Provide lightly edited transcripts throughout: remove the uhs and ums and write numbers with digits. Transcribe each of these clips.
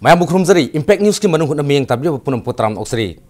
Maya Mukhrumzari, Impact News ki Manung Hutna miyang tabli punam potram oksari.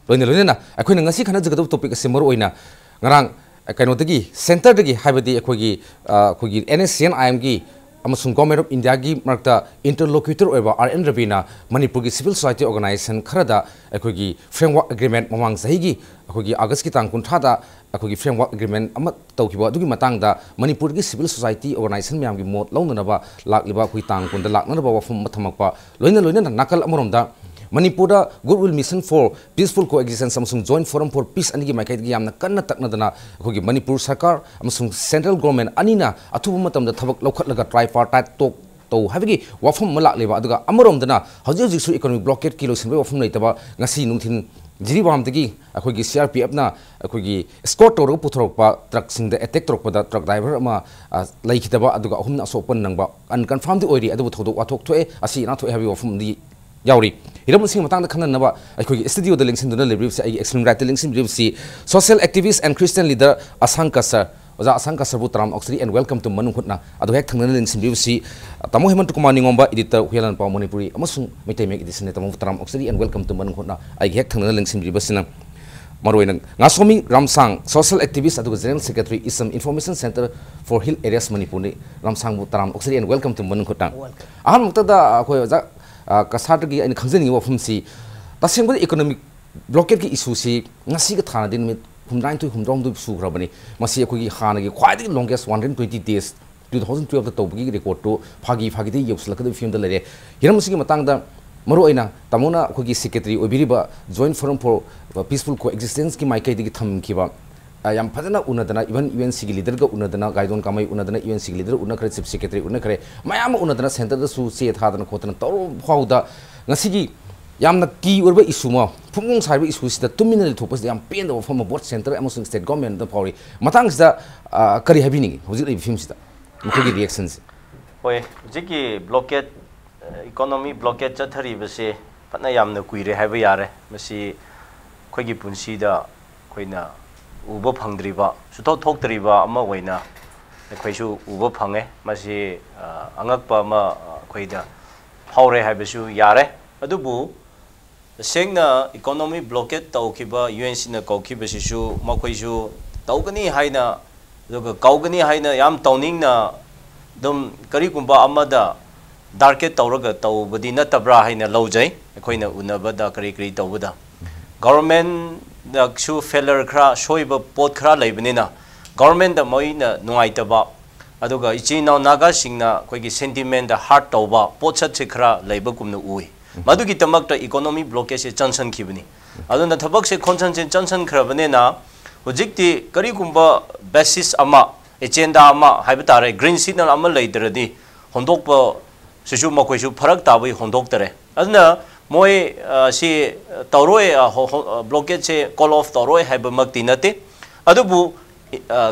Loina na, ako na ngasi kana jagadaw topic kasi maro oina. Ngarang kaino tagi center tagi habadi ako gi NSCN IM gi amasung Government of India gi markta interlocutor oiba RN Ravina Manipur gi civil society organization kharada ako gi framework agreement mamang sahi gi ako gi August ki tang kunthada ako gi framework agreement amat tawkiba adugi matangda Manipur gi civil society organization myam gi mot launanaba lakliba kui tang kunda laknanaba wafum mathamakpa loina nakal amoromda Manipur Goodwill Mission for Peaceful Coexistence amasung Joint Forum for Peace anigi maikai gi yamna kanna taknadana ako gi Manipur Sarkar amasung Central Government anina athuba matamda thabak laukhatlaga tripartite talk to habigi wafum malak leba aduga amoromdana hauji su economic blockade ki loisinbe wafum leitaba ngasi nungthin Jiribam tagi ako gi CRPF na ako gi escort to puthorokpa truck sing the attack torokpa truck driver ama laikitaba aduga ahumna sopan nangba unconfirmed oiri adu thodok wathok thoe asi na thoe habi wafum di yauri hiram sing matang da khanna ba ako gi studio da lingsin duna library se ai explain right lingsin library si social activist and Christian leader Asanka sir Oza Asanka sir butram oxri and welcome to Manung Hutna adu hek thangna lingsin library si tamo hemant kumani ngomba editor Huelan pa Manipuri amasung mitai mek edition tamo butram oxri and welcome to Manung Hutna ai hek thangna lingsin library sina Maroinang Ngasomi Ramsang social activist adu general secretary Isam Information Center for Hill Areas Manipur ni Ramsang butram oxri and welcome to Manung Hutna aham muktada ko oza kasatagi ani khangzani wafum si tasengba economic blockade ki issue si ngasi ka thana din mit humrain tu humdom du su grabani masi ko gi khana gi khwai longest 120 days 2012 da tawgi record to phagi de yoksla ka film da lere hiram si gi matang da maru aina tamuna ko gi secretary obiriba joint forum for peaceful coexistence ki maikai gi tham kiba yam phadana unadana even UNC gi leader ga unadana gaidon kamai unadana UNC gi leader unakare chief secretary unakare mayam unadana center da su se thadana khotana toro phauda ngasi gi yamna ki urba issue ma phumung saiba issue sida tumina thopas yam pen da from board center amusing state government da phauri matang sida kari habini hoji le film sida mukhagi reactions hoy jiki blockade economy blockade chathari base patna yamna kuire haiba yare masi khogi punsi da khoina uba phangdriba suto thoktriba ama waina khoisu uba phange masi angakpa ma khoida phaure haibasu yare adubu sengna economy blockade tawkiba UNC na kawkiba sisu makhoisu tawgani haina aduga kawgani haina yam tawningna dum karigumba amada darket tawraga tawbadi natabra haina lawjai khoina unabada kari tawbada government the shoe failure kra shoiba pot kra laibnina government da moina nuaitaba aduga ichina naga singna koigi sentiment da heart tawba potchat se kra laiba kumna ui madugi tamakta economy blockade se chansan khibni aduna thabak se khonsan se chansan khrabnena hojikti kari kumba basis ama agenda ama haibitare green signal ama leidradi hondokpa sisu makoisu pharak tabai hondok aduna moi si tauroe blockade se call off tauroe haiba makti nate adubu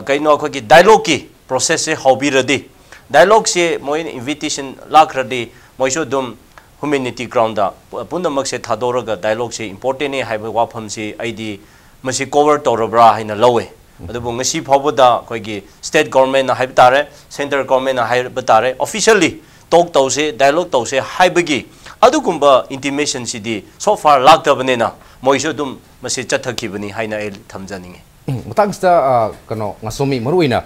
kaino ko ki dialogue ki process se hobiradi dialogue se moi invitation lakradi moi so dum humanity ground da pundamak se thadoraga dialogue se important ne haiba wafam se id masi cover torabra haina lowe adubu ngasi phawada ko ki state government na haibtare central government na haibtare officially talk tause dialogue tause haibagi adugumba intimation sidi so far laktabnena moiso dum mase chathakibani haina el thamjaninge matangsta kano ngasomi maruina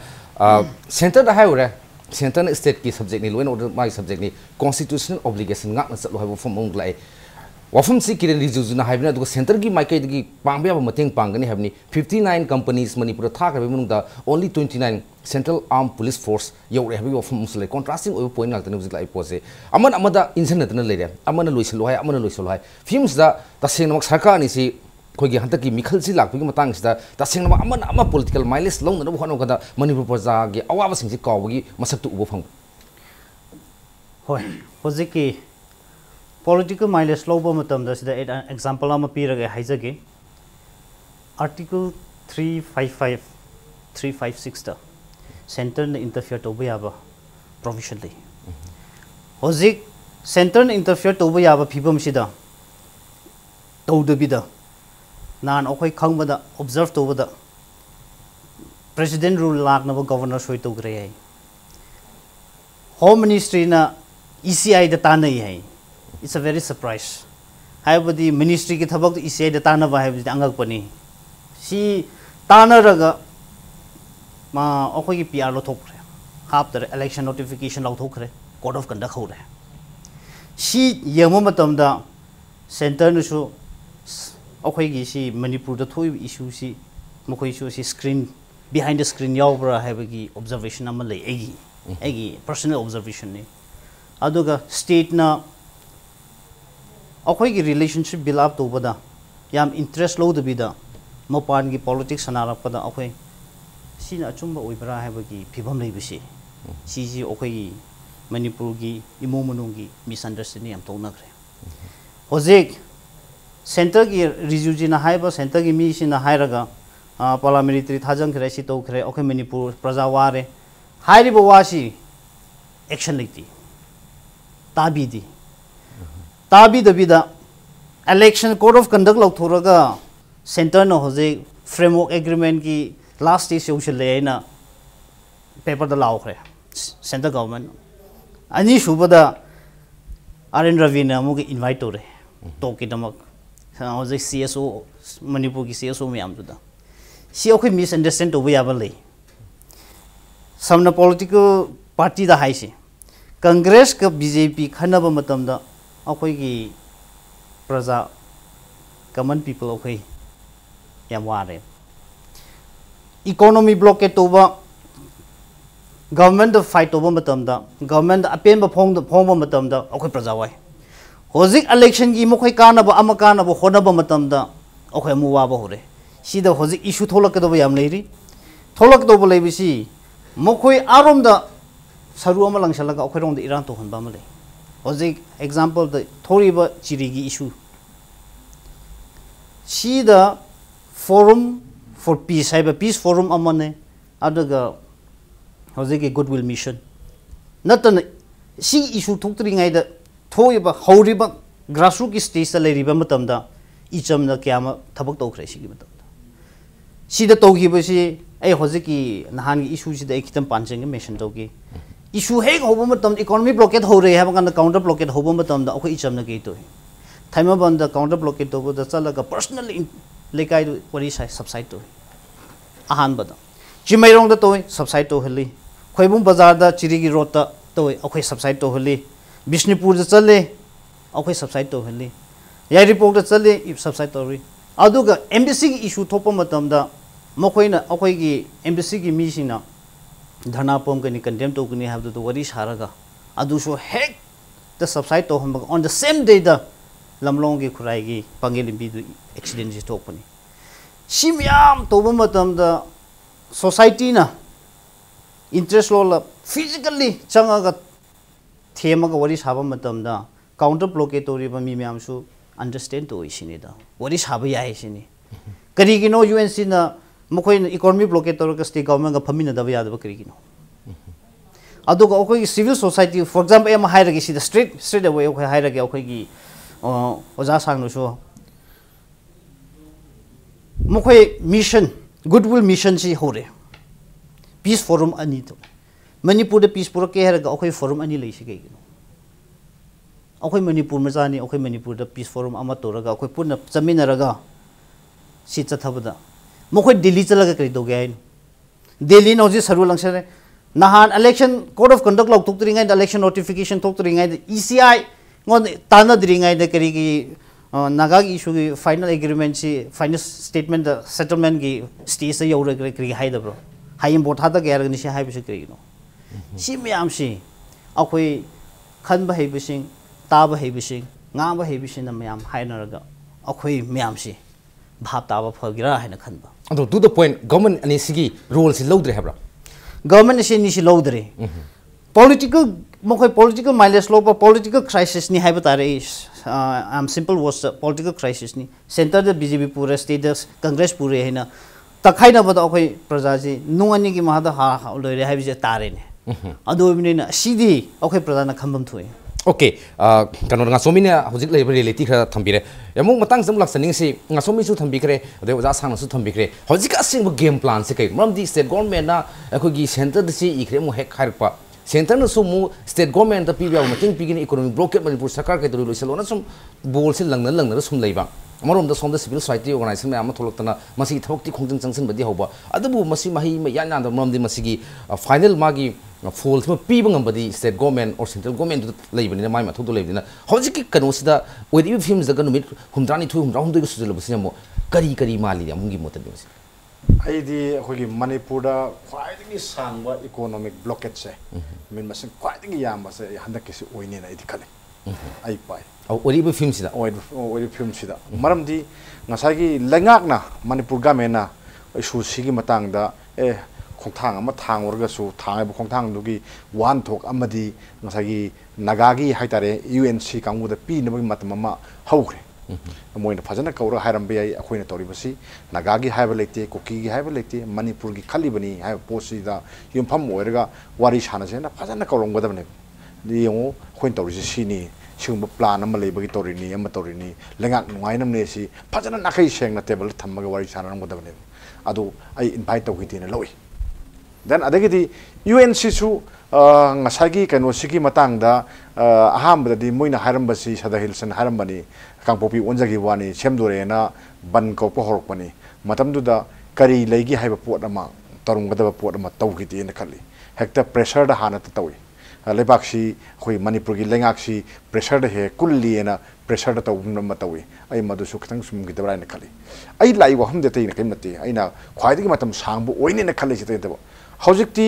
center da haure center state ki subject ni loin order my subject ni constitutional obligation ngak na chalo haibo from ong lai wafum si kiren rijuna haibna du center gi maikai gi pangbe ba mateng pangani habni 59 companies manipur thak habi munungda only 29 Central Armed Police Force yore habi wafum musle contrasting oil point ngak tanu lai pose aman amada insan natana leire amana loiselo hai amana loiselo hai films da taseng nak sarkar ni si khogi hantaki mikhal si lakpi matang sida taseng nama amana ama political mileage long na bhano kada manipur praja gi awa sing si kawgi masak tu ubo phang hoi hojiki political mileage lobo matam da sida example ama piraga haijage article 355 356 da center na interfere to yaba provisionally hojik center na interfere to yaba phibam sida tawdabida nan okhoi khangbada observe to bada president rule lakna ba governor soi to gre hai home ministry na ECI da tanai hai it's a very surprise. Haibadi ministry ki thabak isi da tana ba haibadi angak pani. Si tana raga ma okoi ki PR lo thokre. After election notification lo thokre. Code of conduct ho re. Si yemo matam da center nu su okoi gi si Manipur da thoi issue si mokoi su si screen behind the screen yaubra haibagi observation ama lei egi personal observation ni. Aduga state na अखोई की relationship build up तो बदा याम interest लो दबिदा मपान की politics सनारपदा अखोई सिना अचुंबा ओइबरा हैबगी फिबम लेबिसि सिजी अखोई मणिपुर की इमो मनुंग की misunderstanding हम तौनखरे होजेक सेंटर की रिजुजिना हाइबा सेंटर की मिसिना हाइरगा पार्लियामेंट्री थाजंग खरे सि तौखरे अखोई मणिपुर प्रजा वारे हाइरिबो वासी एक्शन लेती ताबीदी ताबी दबीदा इलेक्शन कोड ऑफ कंडक्ट लौथोरगा सेंटर न होजे फ्रेमवर्क एग्रीमेंट की लास्ट स्टेज से लेना पेपर द लाउखरे सेंटर गवर्नमेंट अनि सुबदा आरएन रवि ने अमुक इनवाइट तोरे टोकी दमक होजे सीएसओ मणिपुर की सीएसओ मैम दुदा सी ओखे मिसअंडरस्टैंड तो याबा ले समना पॉलिटिकल पार्टी दा हाइसे कांग्रेस का बीजेपी खनब मतम दा अखोई की प्रजा कॉमन पीपल अखोई याम वारे इकोनॉमी ब्लॉकेट तोबा गवर्नमेंट फाइट तोबा मतम दा गवर्नमेंट अपेन फोंग मतम दा अखोई प्रजा वाई होजिक इलेक्शन की मखोई कानब अमा कानब होनब मतम दा अखोई मु वाबा होरे सिदा होजिक इशू थोलकदब याम लेरी थोलकदब लेबिसि मखोई आरोम दा सरु अमा लंगसलगा अखोई रोम दा इरान तो हनबा मले होजिक एग्जांपल द थोरीबा चिरीगी इशू सी द फोरम फॉर पीस है पीस फोरम अमने अदगा होजिक गुडविल मिशन नतन सी इशू थोक्तरिंगाय द थोइबा हौरिबा ग्रासरूट की स्टेज लेरिबा मतमदा इचमना क्यामा थबक तोखरे सिगी मतमदा सीदा तोगिबसी ए होजिक की नहान की इशू सिदा खितम पांचेंगे मेंशन तोगी इशू हेग होबो मतम इकोनॉमी ब्लॉकेट हो रहे है काउंटर ब्लॉकेट होबो मतम दा अखोई इचमना के तो थाइमा बंद काउंटर ब्लॉकेट तो द चलगा पर्सनली लेकाय वरी साइ सबसाइड तो आहान बदा चिमैरोंग दा तो सबसाइड तो हली खोइबुम बाजार दा चिरीगी रोड ता तो अखोई सबसाइड तो हली बिष्णुपुर दा चले अखोई सबसाइड तो हली यारिपोक दा चले सबसाइड तो री अदुगा एमबीसी की इशू थोपो मतम दा मखोइना अखोई की एमबीसी की मीसिना धरना पोम कनी कंडेम तो कनी हाब तो वरी सारगा अदुसो हेक द सबसाइड तो हम ऑन द सेम डे द लमलोंग की खुराई पंगे लिंबी दु एक्सीडेंट जी थोपनी सिमयाम तोबो मतम द सोसाइटी ना इंटरेस्ट लो फिजिकली चंगागा थेमगा वरी साबा मतम दा काउंटर ब्लॉकेट तोरिबा मी म्यामसु अंडरस्टैंड तो इसिनी दा वरी साबा याय सिनी करिगिनो यूएनसी ना मखोई इकोनॉमी ब्लॉकेट तोरगा स्टेट गवर्नमेंट का फमिना दबा यादबा करिगिनो अदुगा अखोई सिविल सोसाइटी फॉर एग्जांपल एम हायरगे सिदा स्ट्रेट अवे अखोई हायरगे अखोई की ओजा सांगनुसो मखोई मिशन गुडविल मिशन सी होरे पीस फोरम अनि तो मणिपुर पीस पुर के हरगा अखोई फोरम अनि लेसि गेगिनो अखोई मणिपुर मजानी अखोई मणिपुर पीस फोरम अमा तोरगा अखोई पुन चमिनरगा सी चथबदा मखोई दिल्ली चलगा करि दोगे आइन दिल्ली नौजी सरु लंगसरे नहान इलेक्शन कोड ऑफ कंडक्ट लॉक थोक्तरिंगाय इलेक्शन नोटिफिकेशन थोक्तरिंगाय ईसीआई ngон तानद्रिंगाय द करि की नागा की इशू की फाइनल एग्रीमेंट सी फाइनल स्टेटमेंट सेटलमेंट की स्टेज से यौर करि हाय दब्रो हाइम बोथा द गेर नि से हाय बिस करिनो सी म्याम सी अखोई खन ब हेबिसिंग ता ब हेबिसिंग nga ba हेबिसिंग न म्याम हायनरगा अखोई म्याम सी भाप ताबा फगिरा है खन अदो टू द पॉइंट गवर्नमेंट अनि सिगी रोल से लौद्रे हैब्रा गवर्नमेंट से नि से लौद्रे पॉलिटिकल मखोई पॉलिटिकल माइलेज लो पॉलिटिकल क्राइसिस नि हाइबा तारे I am simple was political crisis नि सेंटर द बीजेपी पूरे स्टेट कांग्रेस पूरे हैना तखाइना बद अखोई प्रजा जी नुंगनि की मादा हा लोरे हाइबि जे तारे ने अदो बिनेना सीधी अखोई प्रजा न खंबम थोय ओके कनो nga somi ne hojik lei reality kha thambire yamung matang sam laksaning si nga somi su thambikre ade oja sang su thambikre hojik asing game plan se kai mam di state government na akoi gi center de si ikre mu hek kharpa centre न सुमु state government ता पीबा मतिंग पिगिन economic blockade Manipur सरकार के तोरि लोइसलोना सुम बोल से लंगना सुम लेबा अमरोम द सोम द सिविल सोसाइटी ऑर्गेनाइजेशन में आम थोलक्तना मसी थबक्ति खोंजन चंगसन बदि होबा अदबु मसी मही म यान यान द मरमदि मसीगी फाइनल मागी फॉल्स में पीब ngambadi स्टेट गवर्नमेंट और सेंट्रल गवर्नमेंट लेबनि माइ माथु दो लेबनि हौजिकी कनोसिदा ओइदि फिल्म जगन नुमित हुमद्रानी थु हुमद्रा हुमदो सुजलबसि मो करी करी माली अमुंगी मोतदि ꯑꯩꯗꯤ ꯑꯩꯈꯣꯏꯒꯤ ꯃꯅꯤꯄꯨꯔꯗ ꯈ꯭ꯋꯥꯏꯗꯒꯤ ꯁꯥꯡꯕ ꯏꯀꯣꯅꯣꯃꯤꯛ ꯕ꯭ꯂꯣꯀꯦꯠꯁꯦ ꯃꯤꯟ ꯃꯁꯤꯡ ꯈ꯭ꯋꯥꯏꯗꯒꯤ ꯌꯥꯝꯕꯁꯦ ꯍꯟꯗꯛꯀꯤꯁꯤ ꯑꯣꯏꯅꯦꯅ ꯑꯩꯗꯤ ꯈꯜꯂꯤ ꯑꯩ ꯄꯥꯏ ꯑꯣꯏꯔꯤꯕ ꯐꯤꯜꯝꯁꯤꯗ ꯑꯣꯏꯔꯤꯕ ꯐꯤꯜꯝꯁꯤꯗ ꯃꯔꯝꯗꯤ ꯉꯁꯥꯏꯒꯤ ꯂꯩꯉꯥꯛꯅ ꯃꯅꯤꯄꯨꯔ ꯒꯃꯦꯟꯅ ꯏꯁꯨꯁꯤꯒꯤ ꯃꯇꯥꯡꯗ ꯈꯣꯡꯊꯥꯡ ꯑꯃ ꯊꯥꯡꯉꯨꯔꯒꯁꯨ ꯊꯥꯡꯉꯤꯕ ꯈꯣꯡꯊꯥꯡꯗꯨꯒꯤ ꯋꯥꯍꯟꯊꯣꯛ ꯑꯃꯗꯤ ꯉꯁꯥꯏꯒꯤ ꯅꯥꯒꯥꯒꯤ ꯍꯥꯏꯇꯥꯔꯦ UNC ꯀꯥꯡꯕꯨꯗ ꯄꯤꯅꯕꯒꯤ ꯃꯇꯝ ꯑꯃ ꯍꯧꯈ꯭ꯔꯦ मोइना फजना कौर हारंबे याई अखोइना तौरिबसी नागागी हाइबा लेते कुकीगी हाइबा लेते मणिपुरगी खलिबनी हाइबा पोसिदा युमफम ओइरगा वारी सानसेना फजना कौरंगदबने दियंगो खोइन तौरिसि सिनी सिगुम प्लान अमा लेबगी तौरिनी अमा तौरिनी लेंगाक नुगाइनमने सि फजना नाखै सेंगना टेबल थम्मगा वारी सानरंगदबने अदो आई इनवाइट तौगितिना लoi देन अदगिदी UNC सु ngasagi kanosi matangda ahambadi moina harambasi sada hilson harambani kangpopi onjagi wani semdorena ban ko pohorpani matamduda kari leigi haiba pot ama tarungada pot ama tawgiti en khali hekta pressure da hana tawi lebaksi khoi manipur gi lengakshi pressure da he kulli ena pressure da tawum ma tawi ai madu su khitang sum gi dabra en khali ai lai wa hamde tai na kimati aina khwaidigi matam sangbu oine na khali chite debo हौजिक्ति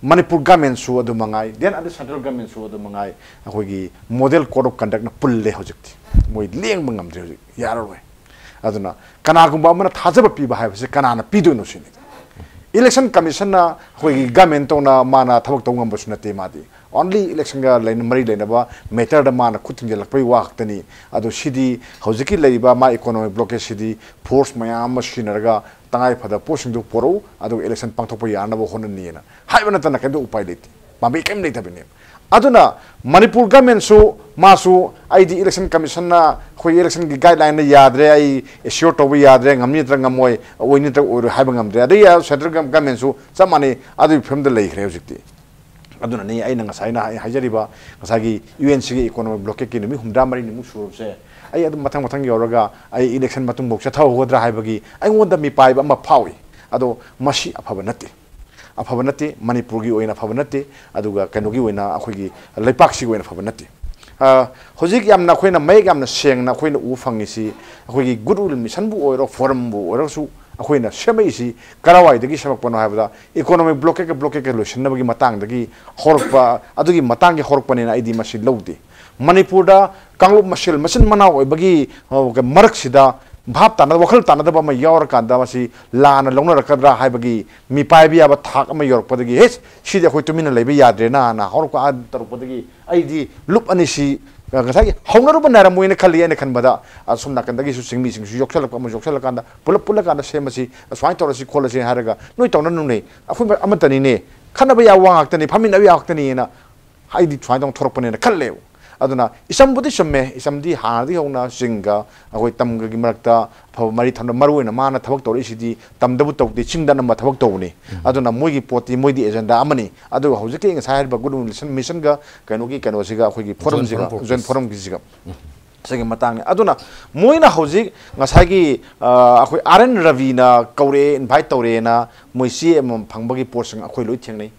Manipur government सु अदु मंगाई then अदु central government सु अदु मंगाई अखोगी model code of conduct न पुल्ले हौजिक्ति मोय लेंग मंगमद्रे हौजिक यारोय अदुना कनागुंबा अमना थाजब पीबा हायबसे कनाना पीदोनो सिनि इलेक्शन कमीशन ना अखोगी गवर्नमेंट तोना माना थबक तोंगमबसु नते मादी only election ga lain mari lainaba matter da mana khuting lakpai waqtani adu sidi hojiki leiba ma economic blockade sidi force mayam mashinarga tangai phada posing du poro adu election pangthokpa yanaba honani na haibana tana kendo upai leti mabi kem nei tabine aduna manipur government su masu id election commission na khoi election gi guideline na yadre ai assure to yadre ngamni tra ngamoi oini tra oru haiba ngamdre adu ya central government su samani adu film da lei khre hojikti aduna ni ai nanga saina hajariba ngasagi UNC gi economic blockade ki numi humda mari nimu surse ai adu mathang mathang yoraga ai election matung bok chatha hodra haibagi ai ngonda mi pai ba ma phawi ado mashi afaba nate manipur gi oina afaba nate aduga kanogi oina akhoi leipak si oina afaba nate hojik yamna khoina mai yamna sengna khoina u fangisi akhoi goodwill mission bu oiro forum bu oiro su अखोइना सेमैसी करावाइदगी सबकपनो हाबदा economic blockade के लोशनबगी मतंगदगी होरपा अदुगी मतंगी होरपनेना आईदी मसी लौदे मणिपुरदा कांगलुप muscle मसिन मना ओइबगी मरकसिदा भाप ताना वखल ताना बमा यावर कांदा मसी लाना लौना रकद्रा हाइबगी मिपाइबी अब थाक अमा योरपदगी हेस सिदे अखोइ तुमिना लेबे याद्रेना ना होरपा तरपदगी आईदी loop अनिसी ngasagi hongaruba naramuina khali ene khanbada asum nakandagi su singmi sing su yoksalak amu yoksalakanda pulak kanda semasi swai torasi kholasi haraga noi tawna nune afu amatani ne khanaba ya wangak tani phamin abi yak tani na haidi swai dong thoropane na khalle aduna isambudi somme isamdi haadi hona singa agoi tamga gi marakta mari thamna maruina mana thabak tori sidi tamdabu tawdi chingda na thabak tawni aduna moigi poti moidi agenda amani adu hojike nga sahar ba good mission ga kanogi kanosiga akhoi forum jiga joint forum gi jiga sagi matang aduna moina hojik ngasagi akhoi RN Ravi na kaure invite tawre na moisi phangbagi portion akhoi loi thengnai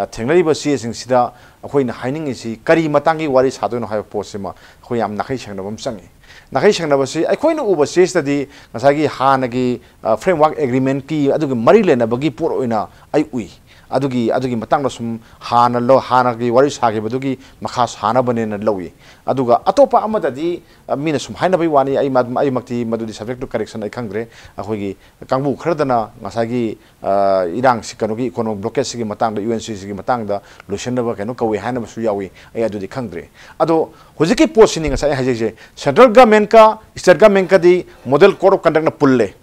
thengnai ba si sing sida akhoi na haining isi kari matangi wari sadono ha posima akhoi am nakhai sangna bam sangi nakhai sangna basi akhoi na uba si study ngasagi hanagi framework agreement ki adugi mari lena bagi por oina ai ui adugi matang da sum hanagi wari sagi badugi makhas hana banena lowi aduga atopa amadadi mina sum haina bai wani ai makti madudi subject to correction ai khangre akhoi kangbu khradana ngasagi irang sikanogi economic blockade sigi matang da UNC sigi matang da lotion ba kano kawi haina su yawi ai adudi khangre ado hojiki posining ngasai hajeje central government ka state government ka di model code of conduct na pulle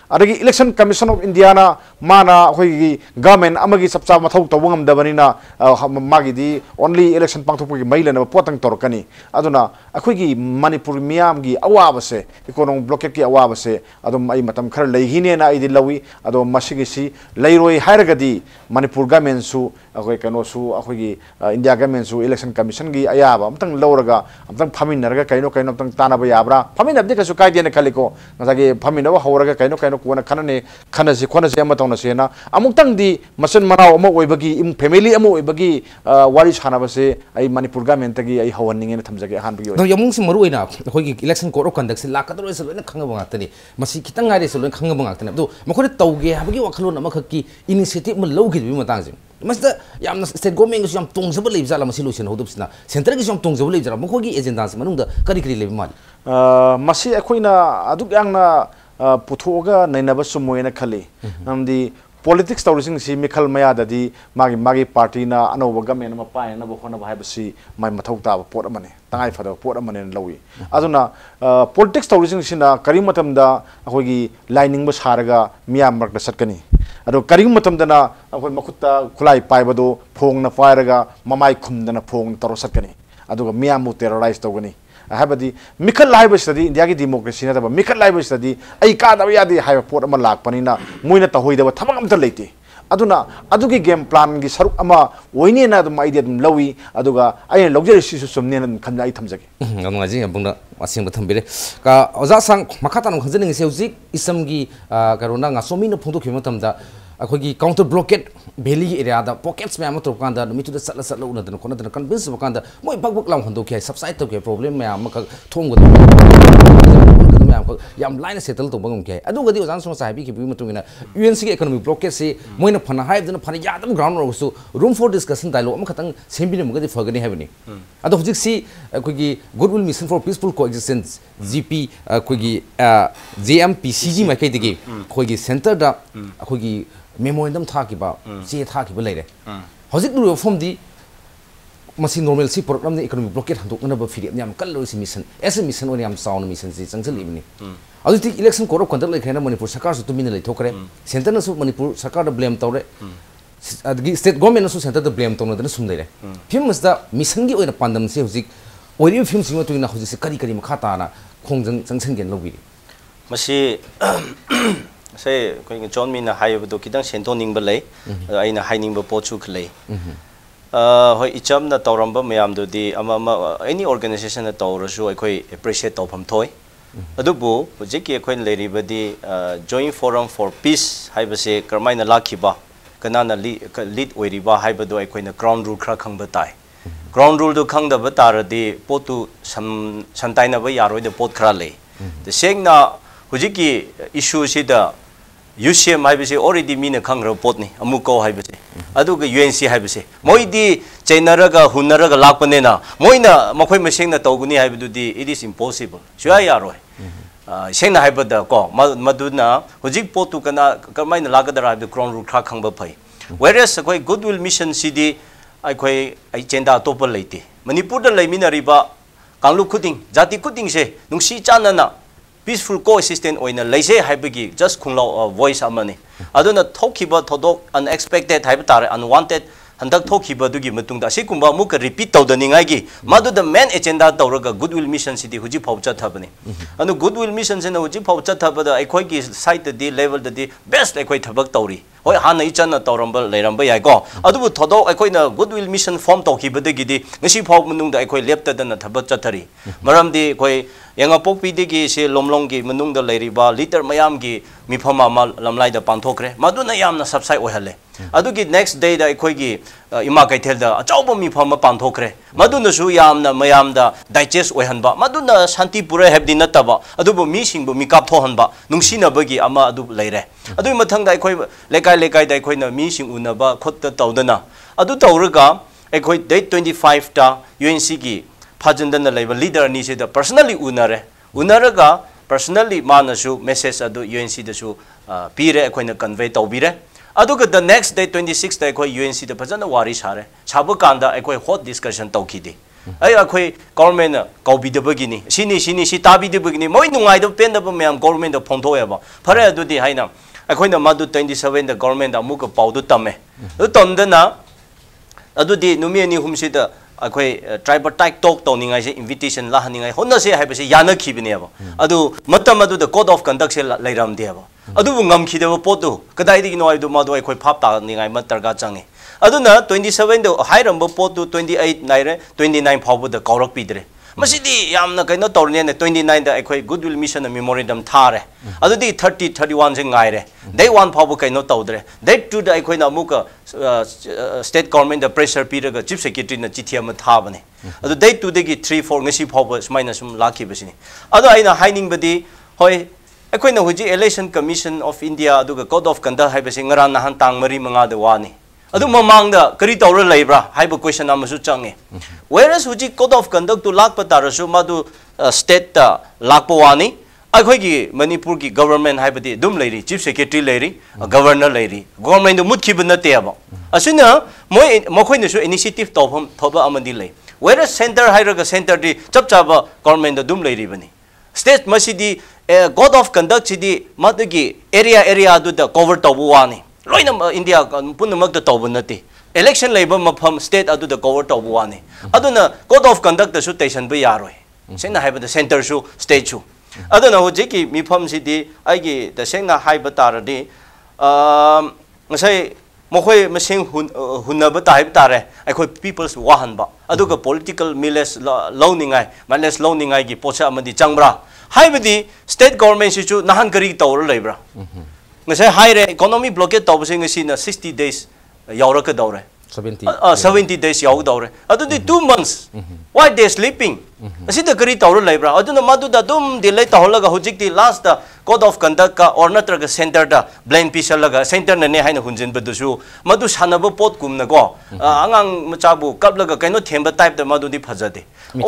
adagi election commission of India na mana hoi government amagi sapcha mathau tawangam dabani na magi di only election pangthokgi maila na potang torkani aduna akhoi gi Manipur miam gi awa se economic blockade ki awa se adum ai matam khar leihine na ai dilawi adum masigi si leiroi hairagadi Manipur government su akhoi kano su akhoi gi India government su election commission gi ayaba amtang lawraga amtang phamin narga kaino kaino amtang tanaba yabra phamin abdi kasu kai dene khaliko ngagi phamin wa hawraga kaino kaino kuana khanane khanasi khonasi ama tawna sena amuktang di masan manau ama oibagi im family ama oibagi wari chana base ai Manipur government tagi ai hawanninge na thamjage han bagi no yamung si maru ina khoi election code of conduct si lakadro se loina khangaba ngatani masi kitang ngari se loina khangaba ngatani do makhore tawge habagi wakhalon ama khaki initiative ma lawgi bi matang jing masda yamna state government gi yam tongzaba leib jala masi losin hodupsina center gi yam tongzaba leib jala mokhogi agenda si manungda kari kari leib mal masi akoina aduk yangna puthoga nainaba sumoina khali amdi politics tawrising si mikhal maya dadi magi party na anoba government ma pa na bokhona ba habsi mai mathau ta pot amane tangai fada pot amane lawi aduna politics tawrising sina kari matam da akogi lining ba saraga miyam mak da satkani ado kari matam da na akoi makutta khulai pai bado phong na fairaga mamai khum da na phong taro satkani aduga miyam mu terrorize tawgani habadi mikhal live study India ki democracy na taba mikhal live study ai ka da ya di hai pot ama lak panina muina ta hoi da thamang am ta leite aduna adugi game plan gi saruk ama oine na dum idea dum lawi aduga ai luxury si sumne na khamna ai thamjage ngamnga ji bungda wasing ba thambire ka oza sang makhata nam khajning se uji isam gi karona nga somi no phungdo khima tamda akhoi counter blockade valley area da pockets me am to kanda mitu da sala sala una da kona da convince kanda moi bag bag lam hondo kya subside to ke problem me am ka thong go me am yam line settle to bangum ke adu gadi ozan so sahibi ki bi mutungina UNC ke economic blockade se moina phana haib da phana ya dam ground ro so room for discussion dialogue am khatang sembine mo gadi fagani habni adu hujik si akhoi gi goodwill mission for peaceful coexistence GP akhoi gi JMPCG mai kai dige khoi gi center da akhoi gi memorandum thakiba che thakiba leire hojik du form di masi normal si program ni economic blockade handok na ba firi nyam kallo si mission as a mission oni am sound mission si changchal ibni adu election code of conduct like na Manipur sarkar su tumina le thokre center na su Manipur sarkar da blame tawre adgi state government na su center da blame tawna da sum leire films da mission gi oina pandam se hojik oiri film si tu na hojik se kari kari makha ta na khongjang changchen gen lobi masi say koi John Mina hayabdo kidang sento ningba lei aina hainingba pochu khlei hoi icham na tawramba mayam do di ama any organization na tawrasu akoi appreciate tawpham thoi adubu hojiki akoi leiriba di joint forum for peace haibase karmaina lakhiba kanana lead oiriba haibado akoi na ground rule khra khangba tai ground rule do khangda ba taradi potu santaina ba yaroi de pot khra lei the sengna hojiki issue sida UCM haibase already mina khangra pot ni amuko haibase aduga UNC haibase moidi chainaraga hunaraga lakpanena moina makhoi masengna tawguni haibududi it is impossible shuya yaroi sengna haibada ko maduna hojik potu kana karmaina lagadara haibdu ground rule kha khangba phai whereas akoi goodwill mission cd akoi ai chenda topa leite Manipur da leimina riba kanglu khuding jati khuding se nungsi chanana peaceful coexistence oina leise haibagi just khunglaw voice amani aduna thokiba thodok unexpected haibtare unwanted handak thokiba dugi matungda asikumba muka repeat tawdaningai gi madu the main agenda tawraga goodwill mission sidi huji phawcha thabani anu goodwill mission sena huji phawcha thabada aikoi gi site di level di best aikoi thabak tawri hoi hana ichana tawramba leiramba yai ko adubu thodok aikoi na goodwill mission form tawkibadagi di ngasi phaw manungda aikoi leptadana thabak chathari maramdi koi yang pokpi digi se lomlong gi manung da leiriba liter mayam gi mifama mal lamlai da panthokre maduna yamna subside ohale adu gi next day da ikoi gi ima kaithel da achauba mifama panthokre maduna su yamna mayam da digest ohanba maduna shanti pura hebdi nataba adubu mi singbu mikap thohanba nungsina bagi ama adu leire adu mathang da ikoi lekai da ikoi na mi sing unaba khotta tawdana adu tawraga ikoi date 25 ta UNC gi Pajandana level leader ni se da personally unaraga personally manasu message adu UNC da su pire akoina convey tawbire aduga the next day 26 da akoi UNC da phajana wari sare chabukanda akoi hot discussion tawkhidi ai akhoi government na kaubi de bagini sini tabi de bagini moi nungai do pen da myam government da phongtho ya ba phare adu di haina akhoi na madu 27 da government da muka pau du tame du tom da na adu di numi ani humsi da akhoi tripartite talk to ningai se invitation la haningai honna se haibase yana khibine ba adu matam adu da code of conduct se lairam de ba adu ngam khideba potu kadai di no ai du madu akhoi phap ta ningai matarga changi aduna 27 do hairam pot to 28 naire 29 phabu da kaurak pidre masidi yamna kaino torne ne 29 da akhoi goodwill mission memorandum thare adudi 30 31 jing ngaire day 1 phabu kaino tawdre day 2 da akhoi na muka state government da pressure piraga chief secretary na chithiam thabane adu day 2 degi 3 4 ngasi phabu smaina sum lakhi basini adu aina haining badi hoi akhoi na huji election commission of india aduga code of conduct haibasi ngaran nahan tang mari manga da wani adu mamang da kari tawra leibra haiba question amasu change whereas huji code of conduct to lak patarasu madu state ta lakpo wani akhoi gi manipur gi government haibadi dum leiri chief secretary leiri governor leiri government du mut khibna te aba asuna moi mokhoi ne su initiative tawham thoba amandi lei whereas center hairaga center di chapchaba government da dum leiri bani state masidi code of conduct sidi madugi area adu da cover tawu wani loina india punamak da tawu nati election labor mafam state adu da cover tawu wani aduna code of conduct da su station ba yaroi sengna haiba da center su state su aduna hojiki mifam sidi aigi da sengna haiba taradi ngasai mokhoi masing hunaba ta haiba tare akhoi people's wahan ba aduga political miles loaningai miles loaningai gi pocha amadi changbra haibadi state government sichu nahan kari tawra leibra ngasai haire economy blockade tawbsing asina 60 days yauraka dawre 70 days yaw dawre adudi 2 months why they sleeping asida kari tawra leibra aduna madu da dum delay tawlaga hojik di last da code of conduct ka or natraga center da blame pisal laga center na ne haina hunjin badusu madu sanaba pot kumna go angang machabu kaplaga kaino themba type da madu di phajade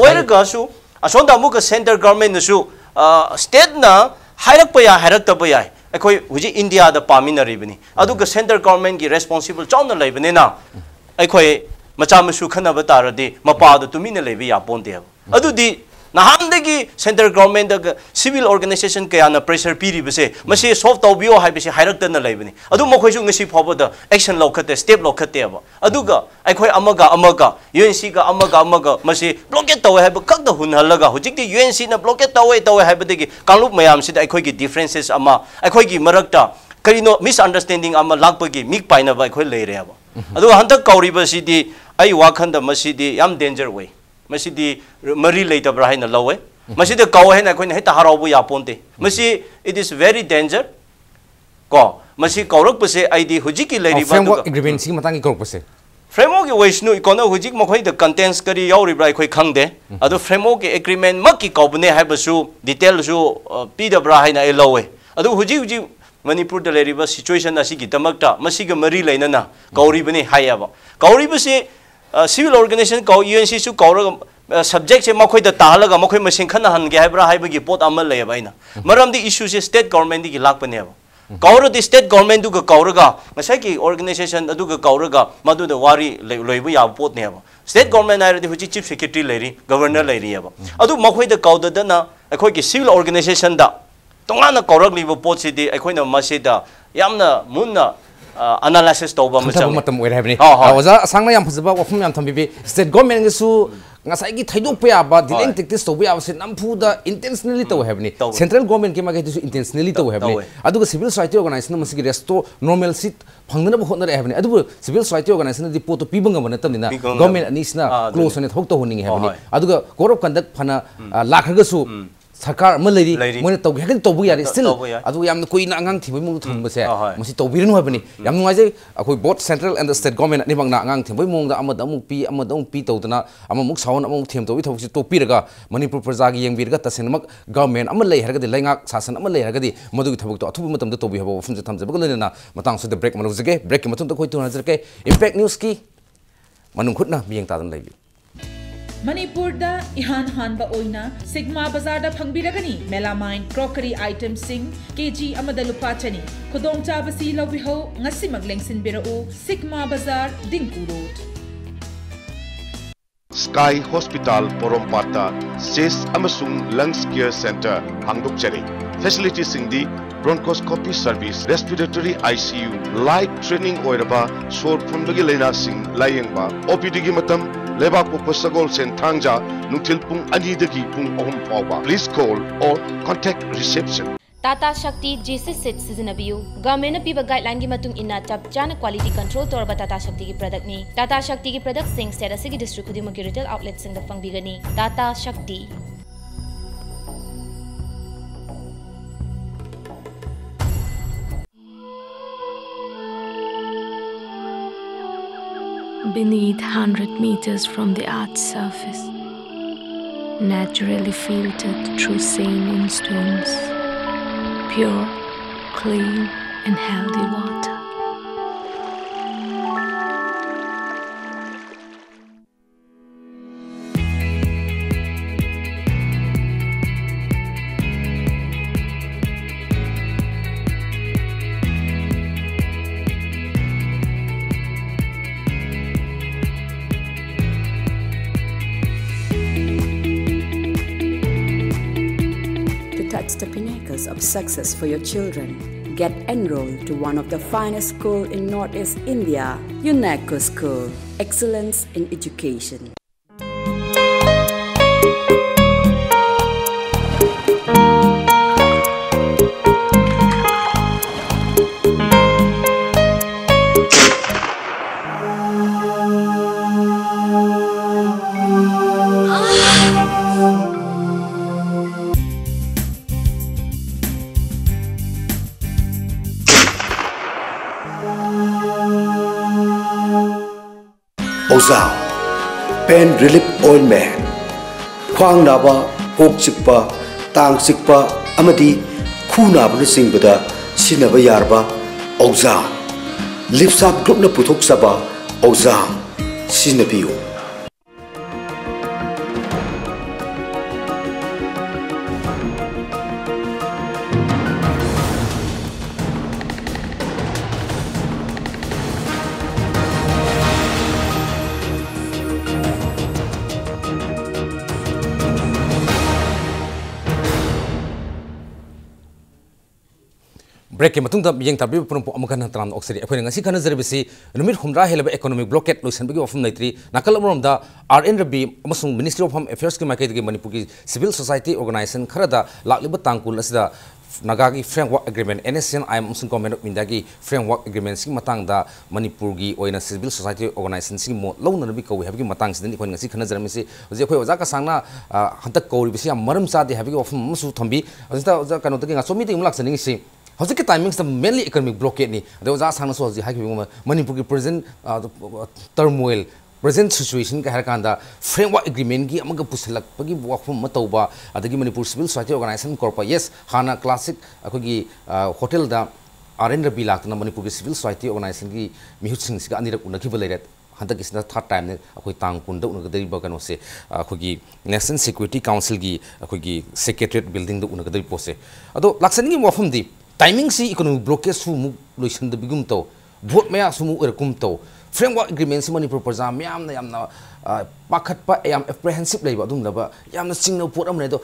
oira ga su asonda muka center government na su state na hairak pa ya hairak ta pa ya akhoi huji india da paminaribani aduga center government gi responsible chawna leibane na akhoi macha masu khana ba taradi mapa da tumina leibi ya ponte adudi nahandagi center government da civil organization kaya na pressure piri bese mase solve tawbio hai bese hairak ta na leibani adu mokhoi su ngasi phobo da action lokhate step lokhate ba aduga akhoi amaga unc ga amaga mase blockade tawe hai ba kak da hun halaga hujikti unc na blockade tawe hai ba degi kanlup mayam sid akhoi gi differences ama akhoi gi marakta karino misunderstanding ama lakpa gi mik paina ba akhoi leire ba adu handak kauri ba sidi ai wakhan da masidi yam danger way masidi mari leitabra haina lawe masidi kaw haina koina heta harabu ya ponte masi it is very danger ko masi kawrak pase id hujiki leiri ba framework agreement si matang ki korok pase framework ge waisnu ikono hujik mokhoi the contents kari yauri bra khoi khangde adu framework ge agreement makki kawbne haibasu detail su pidabra haina e lawe adu huji manipur da leiri ba situation asi gi tamakta masi ge mari leina na kauri bane hayaba kauri base civil organization kau UNC su kaura subject se makhoi da talaga makhoi masing khana han ge haibra haibagi pot amal le baina maram di issue se state government di lakpane ba kaura di state government du ga kaura ga masai ki organization adu ga kaura ga madu da wari loibu ya pot ne ba state government ai di huchi chief secretary leiri governor leiri ba adu makhoi da kauda da na akhoi ki civil organization da tongana kaurak libo pot si di akhoi na masida yamna munna analysis tawba matam matam oira habni oza sangna yam phajaba wafum yam thambi state government su ngasai gi thaidok pa ba diling tactics tawba ya se nampu da intentionally taw habni central government ke ma ge su intentionally taw habni aduga civil society organization masigi resto normal sit phangna ba hotna habni aduga civil society organization di poto pibanga bana tamina government anisna close ne thok to honing habni aduga code of conduct phana lakhaga su sarkar malari moina tawge hakan tawbu yari still adu yamna koina angang thiboi mong thumba se masi tawbirinu habani yam ngai je akoi both central and the state government ni bangna angang thiboi mong da amada muk pi tawdana amuk sawn amuk them tawi thawsi to piraga manipur praja gi yengbirga tasenmak government amal lei harga de laingak sasan amal lei harga di madu thabuk to athubu matam da tobi habo fum je thamje bagale na matang su de break manu jage break ki matum to khoi to nazar ke impact news ki manung khutna miyang ta dan lai Manipur da ihan hanba oina Sigma Bazaar da phangbiragani melamine crockery item sing kg amada lupa chani khudong chabasi lobiho ngasi maglengsin birau Sigma Bazaar Dingku Road Sky Hospital Porompata Chest amasung Lungs Care Center hangdokjari. Facility singdi bronchoscopy service, respiratory ICU, light training oiraba sor phunbagi laina sing layengba, OPD gi matam leba pokpa sagol sen thangja nungthil pung ani dagi pung 3 fawba. Please call or contact reception. Tata Shakti JC Set Sizinabiu. Government piba guideline gi matung inna chap chana quality control torba Tata Shakti ki product ni. Tata Shakti ki product sing set asigi district khudimuk ki retail outlet sing da fangbigani. Tata Shakti. Beneath 100 meters from the Earth's surface, naturally filtered through saline stones, pure, clean, and healthy water. Touch the pinnacles of success for your children. Get enrolled to one of the finest schools in Northeast India, UNESCO School. Excellence in education. Oza Pain Relief Ointment Khwang naba kok chikpa tang chikpa amadi khu naba na singbada sinaba yarba Oza Lipsap Group na puthok saba Oza sinabiyo. Break ke matung da yang tabi punung amakan tram oksiri aku ngasi kana zerbisi numit humra helaba economic blockade loisan bagi ofum naitri nakal amrom da RNRB amasung Ministry of Home Affairs ki makai gi Manipur ki civil society organization kharada lakliba tangkul asida nagagi framework agreement NSN I amasung comment of indagi framework agreement si matang da Manipur gi oina civil society organization si mo launa nabi ko habigi matang sidani ko ngasi kana zerbisi oje ko oja ka sangna hantak ko bisi maram sa de habigi ofum musu thambi oja oja kanu tagi ngaso meeting mulak saning si How's the timings the mainly economic blockade ni? There was asked so the Manipur present turmoil, present situation ka harkanda framework agreement ki amaga pusilak pagi work from matoba adagi Manipur civil society organization corporate yes hana classic akogi hotel da RNRB lakna Manipur civil society organization ki mihut sing siga anirak unaki balairet hanta kisna third time ne akoi tang kunda unagdari bagano se akogi National Security Council gi akogi secretariat building da unagdari pose ado laksani ki wafum di timing si economic blockade sumu loisan da bigum to vote maya sumu erkum to framework agreement si Manipur praja myam na yamna pakhat pa yam apprehensive leiba dum laba yamna singna pot amne do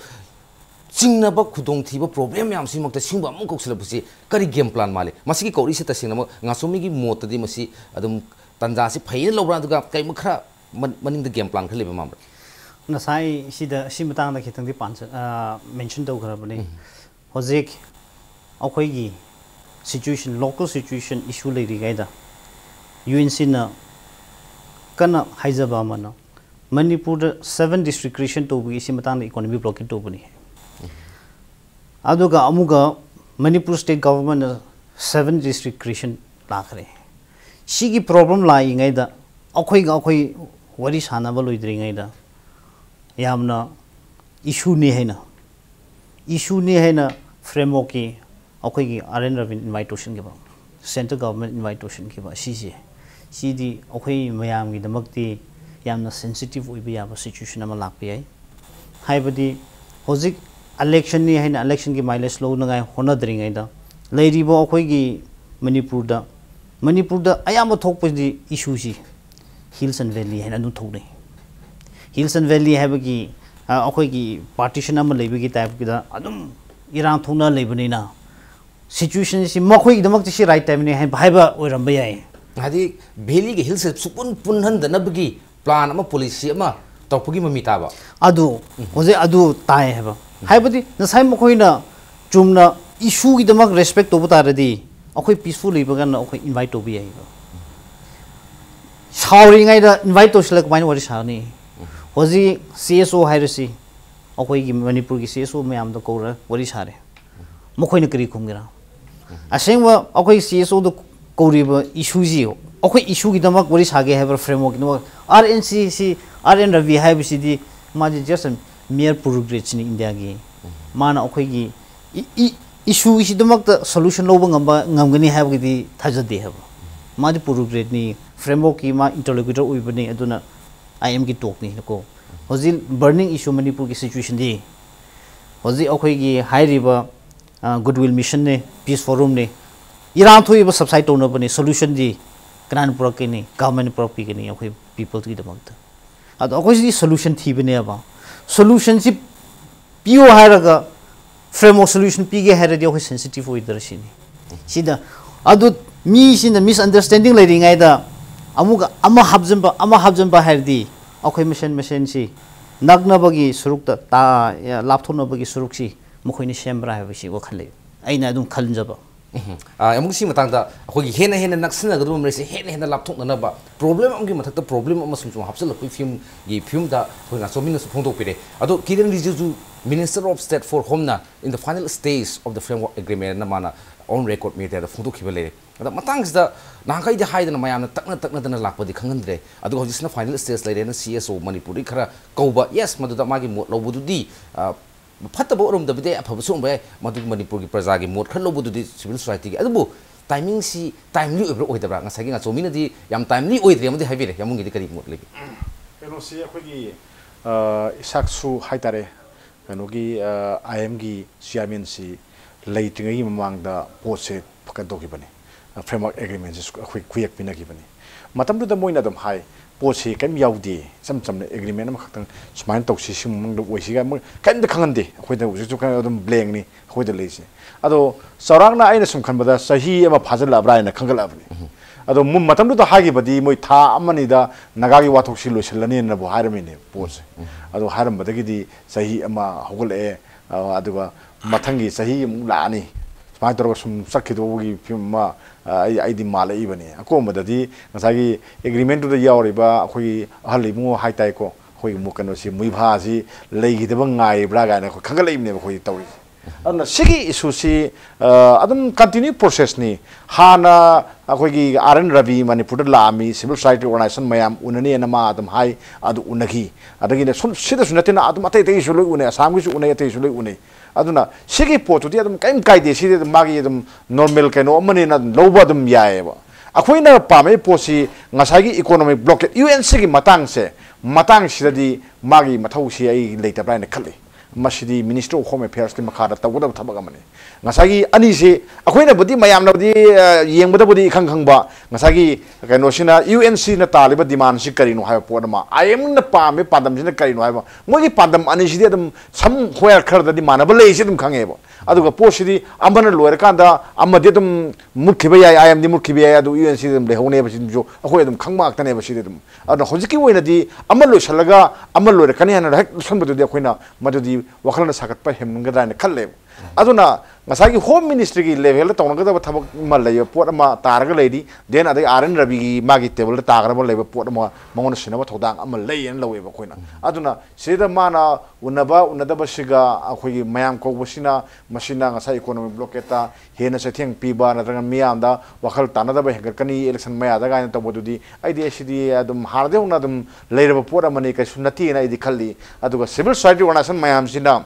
singna ba khudong thiba problem yam si makta singba am koksila busi kari game plan male masiki kori se ta singna ngasomi gi mot di masi adum tanja si phain lobra duga kai mkhra maning the game plan khaliba mam na sai sida simatang da khitang di pan mention do khara bani hojik akhoi situation local situation issue lei ri gaida UNC na kana haijaba mana Manipur 7 district creation to bi simatang economy blockade to bani aduga amuga Manipur state government 7 district creation lakhre sigi problem lai ngaida akhoi wari sana ba loidri ngaida yamna issue ni haina framework ki akhoi RNRB invitation ki ba central government invitation ki ba sidi akhoi mayam gi damakti yamna sensitive oi ba situation ama lakpi ai haibadi hojik election ni haina election ki mileage low nangai honadri ngaida leiribo akhoi gi Manipur da ayam thokpadi issue si hills and valley haina nu thoknai hills and valley habagi akhoi gi partition am lebigi type da adum irang thuna lebani na situation si makhoi gidamak si right time ne haiba oiramba yai hadi valley gi hills supun punhan da nabgi plan ama policy ama topagi mami taba adu hoje adu tai haba haibadi nasai makhoi na chumna issue gidamak respect to butaradi akhoi peaceful lebaga na akhoi invite to bi yai showering ngai da invite to select mine wari sani hoji CSO hairasi akhoi gi manipur gi CSO mayam da kora wari sare makhoi na kari khumgira asengwa akhoi CSO do koriba issue ji akhoi issue gi damak wari sage have framework no RNCC RN Ravi have cd maji just a mere progress in India gi mana akhoi gi issue is damak the solution lo ngam have gi di thajade have maji progress ni framework ki ma interlocutor uibani aduna IM ki talk ni ko hoji burning issue manipur ki situation di hoji akhoi gi high river goodwill mission ne peace forum ne iran thoi ba subside to na bani solution di kanan pro ke ni government pro pi ke ni akhoi people ki damak ta ad akhoi di solution thi bane ba solution si pio haraga framework solution pi ge hara di akhoi sensitive oi dar sini sida adu mi sin misunderstanding leading ai da amuga ama habjamba herdi akhoi machine si nagna bagi suruk ta lapthona bagi suruk si mukhoi ni sembra ha bisi go khale aina dum khaljaba amuk si matang da akhoi hena naksina gadum mresi hena lapthok na ba problem amgi mathak problem am sum hapsal koi film da khoi na somin su phongdok pire ado kiren riju minister of state for Hutna in the final stage of the framework agreement na mana on record me da phongdok khibale ada matang da nangkai da haidana mayam na takna dana lakpadi khangandre adu hojisna final stage lai na CSO manipuri khara kauba yes maduda magi mot lobududi phataba orom da bide aphabu sum bai madu manipur gi praja gi mot khalo bududi civil society gi adu timing si timely oidabra nga sagi nga chomina di yam timely oidre amadi haibire yamungi di kari mot legi keno si akhoi isaksu haitare keno gi IM gi chairman si leitingai mamang da pose phakadok bani framework agreement is quick pinaki bani matam da moina dam hai posi kam yaudi sam agreement ma khatan smain tok si sim mang do oisi ga kan da khangande khoi da uju kan dum blank ni khoi da leisi ado sarang na aina sum khan bada sahi ama phajal labra ina khangal abni ado mum matam da hagi badi moi tha amani da naga gi wathok si loisalani na bo harami ne pose ado haram badagi di sahi ama hogol e aduga mathangi sahi laani smain tor sum sakhido gi film ma aidi malai bani ako madadi ngasagi agreement to the yauriba khoi halimu haitai ko khoi mukano si muibha si leigi de bangai bra ga na khagalai ne khoi tawi adna sigi issue si adum continue process ni hana khoi gi RN Ravi manipur lami civil society organization mayam unani na ma adum hai adu unagi adagi ne sida sunatina adum atai tai su loi une asam gi su une atai su loi une aduna sigi potu ti adum kaim kai de si de magi adum normal kaino amani na loba adum yae ba akhoi na pame posi ngasagi economic blockade UNC gi matang sidadi magi mathau si ai leita bra na khale masidi minister of home affairs ki makhara tawda thabaga mane ngasagi ani se akhoi na budi mayam na budi yengbada budi khang ba ngasagi kaino sina UNC na taliba demand si karino ha podama IM na pame padam sina karino ha mogi padam ani si adum sam hoya khar da manaba lei si dum khange ba aduga posidi amana loer kanda amade dum mukhiba ya IM di mukhiba ya adu UNC dum le hone ba sin jo akhoi dum khangma akta ne ba si dum adu hojiki woina di amalo salaga amalo re kani hana hek sanbadu di akhoi na madudi wakhalna sakat pa hemnga da ne khalle aduna ngasagi home ministry gi level ta onga da thabak ma lay pot ma targa leidi den adai RN Ravi gi magi table ta gra lay pot ma mangon sina ba thodang am lay en lawe ba khoina aduna seda mana unada ba siga akhoi gi mayam ko bosina masina ngasai economic blockade ta hena se theng pi ba na rang miyam da wakhal tanada ba hegar kani election maya da ga ta bodudi idea sidi adum harde una dum leira ba pot amani ka sunati na idi khalli aduga civil society organization mayam sina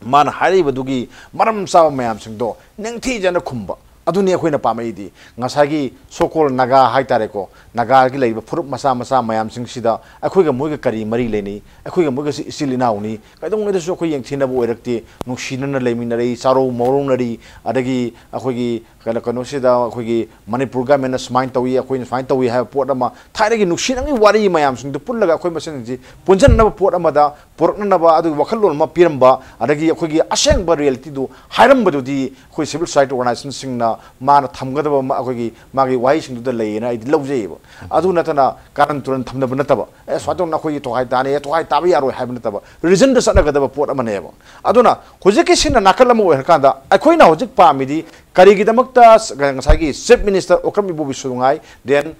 man hari badugi maram sa mayam singdo nengthi jana khumba aduni khoina pamai di ngasagi sokol naga haitare ko naga gi leiba furup masa mayam sing sida akhoi ga moiga kari mari leni akhoi ga moiga silinaw ni kaidong ngai so khoi yeng thina bo erakti nungsina na lemin rei saro morong nari adagi akhoi gi kano sida akhoi Manipur government smain tawi akhoi smain tawi ha port ama thairagi nuksinangi wari mayam sing pullaga akhoi masen ji punjan na port ama da porna na ba adu wakhalon ma piramba adagi akhoi aseng ba reality du hairam badu di akhoi civil society organization sing na mana thamgada ba akhoi magi wai sing du da leina idi lawje ba adu natana karan turan thamna ba nataba e swato na akhoi to hai tane to hai tabi yaro hai nataba reason da sana gada ba port ama ne ba aduna hojiki sin na nakal ma wer kanda akhoi na hojik pa midi karigi damakta ngasagi chief minister okram ibu bisungai then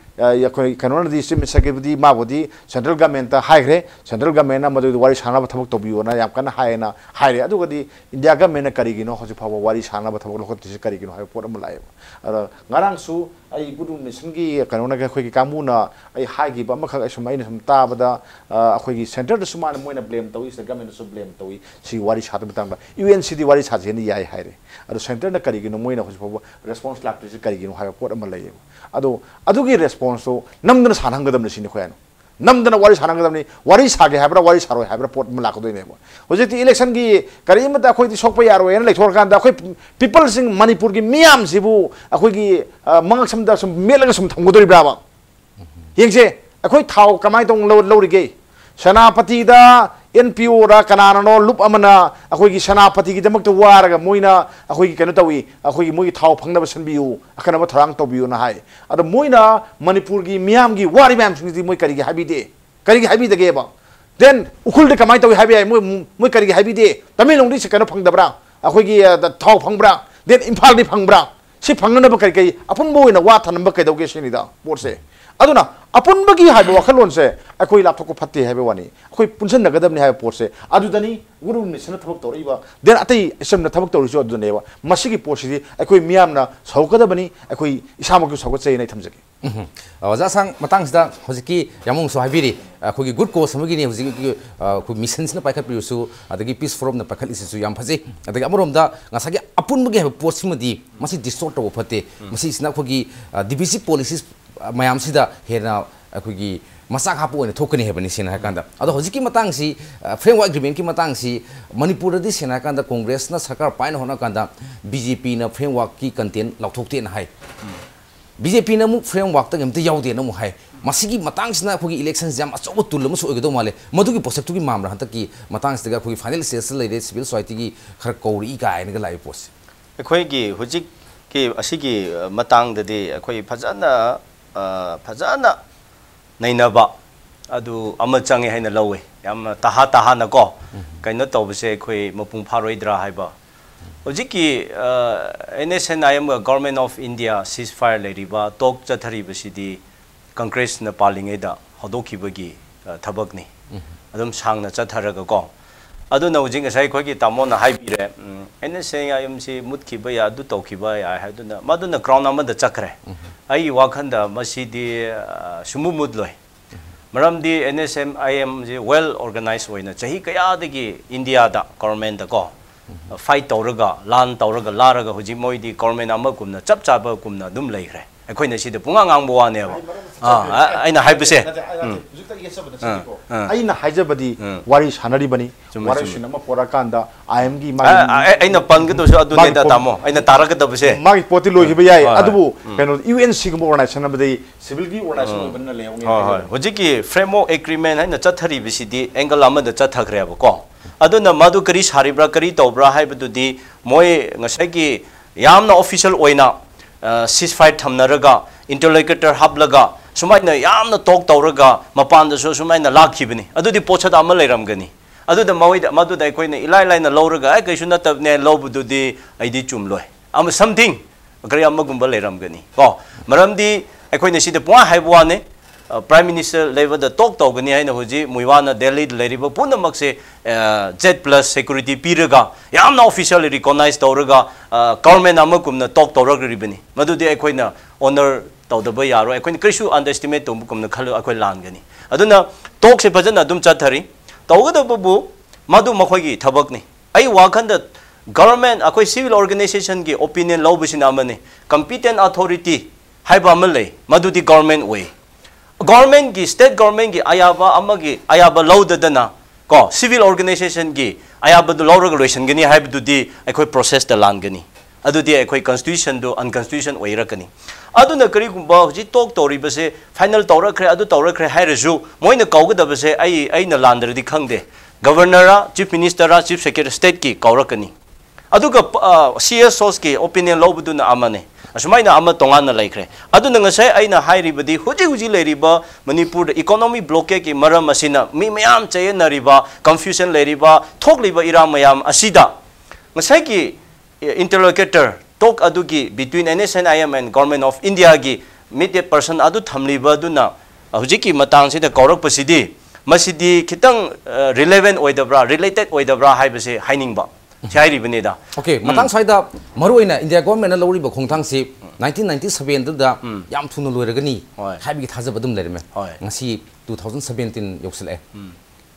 kanona di chief minister di mabodi central government ta haigre central government na madu wari sana ba thamuk tobiyo na yam kana haina haire adu gadi india government na karigi no hoji phawa wari sana ba thamuk lokot ti karigi no hai pot am lai ara ngarang su ai gudu mission gi kanona ga khoi gi kamuna ai haigi ba makha sumai na sumta bada akhoi gi center da sumana moina blame tawi state government su blame tawi si wari sa ta batang ba UNC di wari sa jeni yai haire adu center na karigi no moina response lak to karigi no ha pot am lai adu gi response so namdana sanangadam sini khoyano namdana wari sanangadam ni wari sage habra wari saro habra pot malak do ne hojeti election gi karimata akhoi ti sokpa yaro en lekthor kan da akhoi people sing Manipur gi miam sibu akhoi gi mangak samda sum melaga sum thamgodori braba yengse akhoi thau kamai tong lorige sanapati da NPO ra kanana no lup amana akhoi gi sanapati gi damak to waraga moina akhoi gi kanu tawi akhoi gi moi thau phangna ba sanbiu akana ba tharang to biu na hai ado moina Manipur gi miam gi wari miam sing di moi kari gi habi de ge ba then ukul de kamai tawi habi ai moi kari gi habi de tamilong di sekano phangda bra akhoi gi thau phangbra then imphal di phangbra si phangna ba kari apun boina wa thanam ba kai doge sini da borse aduna apun bagi haiba wakhalon se akoi laptop ko phatte haiba wani akoi punsan nagadam ni haiba porse adudani guru ni sana thabak toriba den atai isam na thabak toriso adunewa masigi porsi akoi miam na saukadabani akoi isamak saukat sei nai thamjake waja sang matang sida hojiki yamung so haibiri akoi good cause samagi ni hojiki ku mission na paikhat piusu adagi peace forum na paikhat isu yam phaji adagi amorom da ngasagi apun bagi haiba porsi madi masi distort to phatte masi sna khogi divisive policies mayam sida hena akhoi masak hapu ne thokani hebani sina kanda ado hojiki matang si framework agreement ki matang si Manipur di sina kanda congress na sarkar paina hona kanda BJP na framework ki content lauthokte na hai BJP na mu framework ta gemte yaude na mu hai masigi matang sina akhoi election jam achobo tulum so egdo male madugi project ki mamra hanta ki matang sida akhoi final stage leide civil society ki khar kauri ka ai ne lai pos akhoi gi hojik ki asigi matang da de akhoi fazana nainaba adu amachange haina lawe yam taha na ko kaino tobse khoi mapung pharoidra haiba hojiki NSNIM government of India ceasefire leriba tok chathari basidi congress na palinge da hodoki bagi thabak ni adum sangna chatharaga ko adu na ujing sai khoi ki tamo na haibire NSNIM si mutki ba ya du toki ba ya haduna maduna crown amada chakre ai wakhanda masidi sumumud loi maramdi NSNIM je well organized hoina chahi kaya dagi India da government da ko fight tawraga lan tawraga laraga hoji moidi government amakumna chap chaba kumna dum leikre akoina sida punga ngangbo wane ba aina haibse aina haijabadi wari sanari bani wari sinama porakanda IM gi ma aina pangdo so adu ne da tamo aina taraga da bse magi poti lohi ba yai adubu kano UNC gi organization abadi civil gi organization banna le hoji ki framework agreement aina chathari bisidi angle amada chathakre ba ko aduna madu kari saribra kari tobra haibadudi moi ngasai gi yamna official oina ceasefire thamnaraga interlocutor hablaga sumaina yamna talk tawraga mapanda so sumaina lakhibani adudi pochada amal leiramgani aduda mawi madu dai koina ilai laina lawraga ai kaisu natabne lawbududi aidi chumloi am something kari amagumba leiramgani ko maramdi akoina sida puwa haibwane prime minister level the talk tawgani haina hoji muiwana delhi leriba punamakse Z+ security piraga yamna officially recognized tawraga government amakumna talk tawraga ribani madudi akoina honor tawdaba yaro akoina krisu underestimate tomkumna khalu akoi langani aduna talk se bajana dum chathari tawgadabu madu makhogi thabakni ai wakhanda government akoi civil organization ki opinion lawbisina amani competent authority haiba amalai madudi government way government ki state government ki ayaba amagi ayaba lawdadana ko civil organization ki ayaba du law regulation gani haibdu di akoi process da langani adudi ai khoi constitution do unconstitution oirakani aduna kari gumba ji tok tori base final tora khre adu tora khre hairasu moina kawgada base ai na landra di khangde governor chief minister chief secretary state ki kawrakani aduga CSOs ki opinion lobuduna amane asmaina ama tongana laikre aduna ngasai aina hairibadi huji leiriba manipur economy blockade ki maram asina mi mayam chayna riba confusion leiriba thokliba ira mayam asida ngasai ki interlocutor talk adugi between NSNIM and government of India gi media person adu thamliba duna hujiki matang sida kaurak pasidi masidi kitang relevant oidabra related oidabra haibase hainingba chairi beneda okay matang saida maruina India government na lawri ba khongthang si 1997 da yam thuna loiragani haibi thajabadum lerme ngasi 2017 yoksale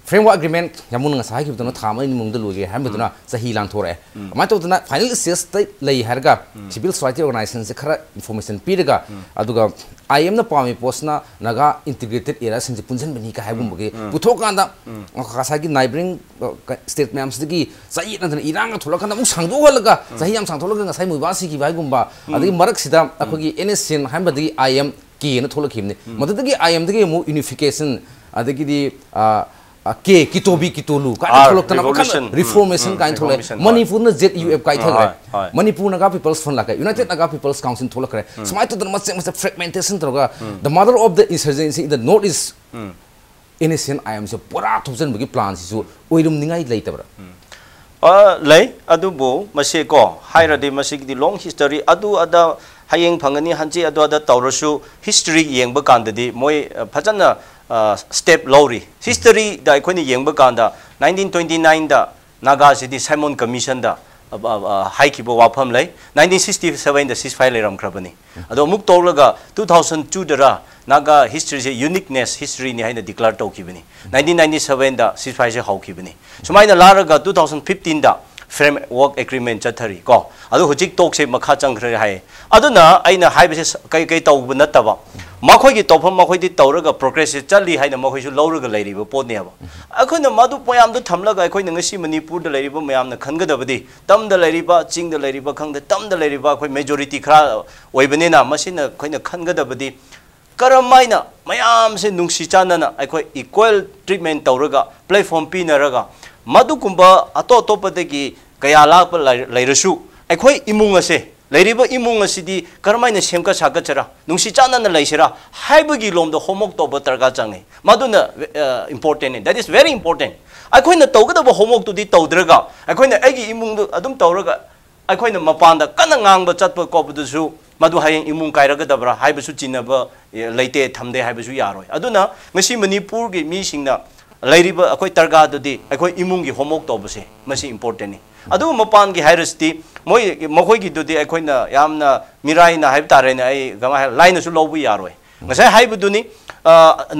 framework agreement yamun nga sahi kibtona thama ni mungda loge hambaduna sahi lan thore ma to na final stage lei harga civil society organization se khara information piraga aduga IM na pami postna naga integrated era sinje punjan bani ka haibum bage puthokanda khasa gi neighboring state mams gi sahi na iranga thulakanda mu sangdo holaga sahi yam sangtholaga ngasai muibasi gi baigumba adigi marak sida akhogi NSN hambadi IM ki na tholakimni madagi IM dagi mu unification adigi di ke kitobi kitolu ka tholokna reformation kind thole manipur na ZUF kai thagre manipur naga people's fund laga united naga people's council tholakre smai to the much fragmentation troga the mother of the insurgency in the north is innocent I am so pura thojan bagi plan si su oirum ningai leitabra lei adu bo mase ko haira de masik di long history adu ada hayeng phangani hanji adu ada tawrasu history yengba kandadi moi phajana step lowry history da akhoni yengba kanda 1929 da naga city Simon commission da high kibo wafam lai 1967 da ceasefire leram krabani ado muk tawlaga 2002 da naga history se uniqueness history ni haina declare tawkibani 1997 da ceasefire se hawkibani sumaina laraga 2015 da framework agreement chathari ko adu hujik tok se makha changkhre hai aduna aina haibese kai tawbu nataba makhoi gi tofam makhoi di tawraga progress chali haina makhoi su lawraga leiriba potne aba akhona madu poyam du thamlaga akhoi ngasi manipur da leiriba mayam na khangadabadi tam da leiriba ching da leiriba khangda tam da leiriba akhoi majority khara oibane na masina khoina khangadabadi karamaina mayam se nungsi chanana akhoi equal treatment tawraga platform pinaraga madu kumba ato topadagi kaya lakpa lairasu akhoi imung ase leiriba imung asidi karmaina semka saka chara nungsi chana na laisira haibagi lomda homework to batarga changai maduna important that is very important akhoi na tawgada ba homework to di tawdraga akhoi na agi imung du adum tawraga akhoi na mapanda kana ngang ba chatpa ko budusu madu hayeng imung kairaga dabra haibasu chinaba leite thamde haibasu yaroi aduna ngasi manipur gi mi singna lairiba akhoi targa dudi akhoi imung gi homework to base masi important ni adu mapan gi hairasti moi makhoi gi dudi akhoi na yamna mirai na haib tare na ai gama line su lobu yaroi ngasai haib duni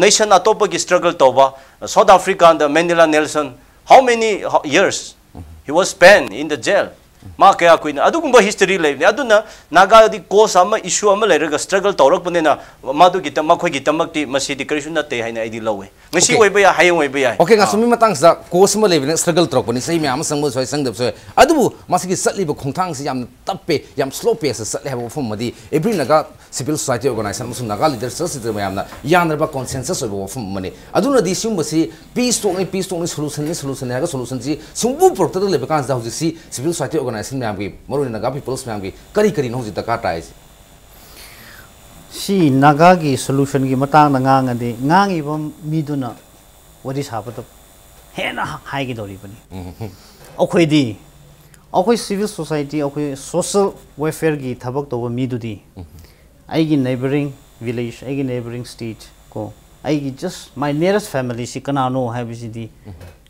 nation atopa gi struggle toba South Africa and Mandela Nelson how many years he was spent in the jail ma kaya kuina adu gumba history le aduna naga di cause ama issue ama le struggle tawrak panena madu gi tam makhoi gi tamakti masi di krishna te haina idi lowe ngasi oi ba hayong oi ba okay ngasumi matang sa cause ma le struggle tawrak pani sei myam sang mo soi sang deb soi adu masi gi satli ba khongthang si yam tappe yam slow pace satle ha form madi every naga civil society organization musum naga leaders sa mayam na yan ba consensus oi ba form mani aduna di sum basi peace talk ni solution ha ga solution ji sumbu protect le ba kan da hoji si civil society organization myam gi moruni naga people's myam gi kari no ji ta ka tai si naga gi solution gi matang na ngang adi ngang ibam miduna wadi sabato hena hai gi dori bani akhoi di akhoi civil society akhoi social welfare gi thabak to midudi ai gi neighboring village ai gi neighboring state ko ai gi just my nearest family si kana no hai bi di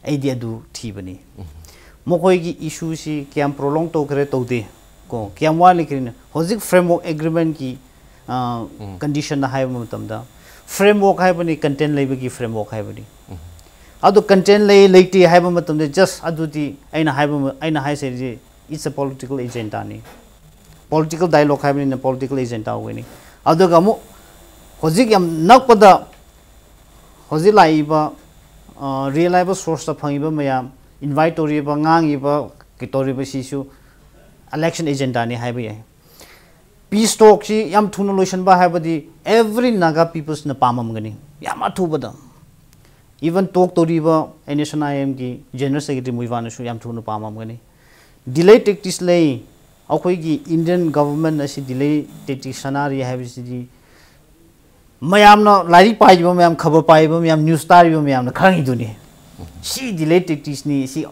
ai di adu thi bani mokoi gi issue si kiam prolong to kare to de ko kiam wali krin hozik framework agreement ki condition na hai matam da framework hai bani content lei gi framework hai bani adu content lei leiti hai matam de just adu di aina hai se ji it's a political agenda ni political dialogue hai bani na political agenda ho ni adu ga mo hozik yam nakpada hozik lai ba reliable source ta phangiba mayam invite tori ba ngang iba ki tori ba sisu election agenda ni haiba yai peace talk si yam thuna loisan ba haiba di every naga peoples na pamam gani yam athu bada even talk to riba NSNIM ki general secretary muiwan su yam thuna pamam gani delay tactics lay akhoi gi Indian government asi delay tactics sanari haiba si di mayam na lari pai ba mayam khabar pai ba mayam news star ba mayam na khangi duni si delay tactics ni si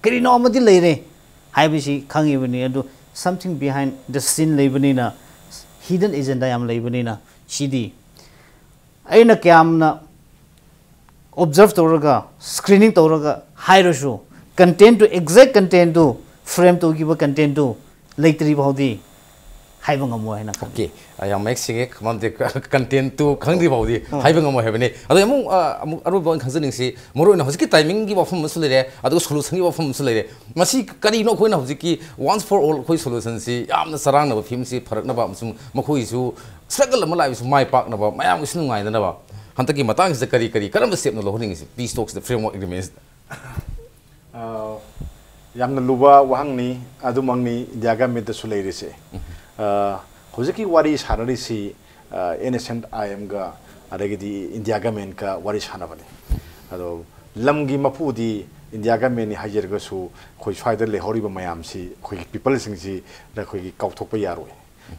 kari no amadi lay re haiba si khangi bani adu something behind the scene lay bani na hidden agenda yam lay bani na si di aina kyam na observe toraga screening toraga hairo su content to exact content to frame to give content to later baudi haiba ngamo haina okay ayam make sing come the content to khangdi baudi haiba ngamo hebene ado yamu aru bon khazning si moro na hosiki timing gi bofam musul re ado solution gi bofam musul re masi kari no khoina hosiki once for all khoi solution si yamna sarang na film si pharak na ba musum makhoi su struggle ma lai su mai pak na ba mayam isnu ngai na ba hantaki matang se kari kari karam step no lohning si peace talks the framework agreements yamna luba wahang ni adumang ni jaga mit su lei re se hojiki wari sarari si innocent IM ga adagidi India government ka wari sana bani ado lamgi mapu di India government ni hajer ga su khoi swaida le hori ba mayam si khoi people sing si da khoi kauthok pa yaroi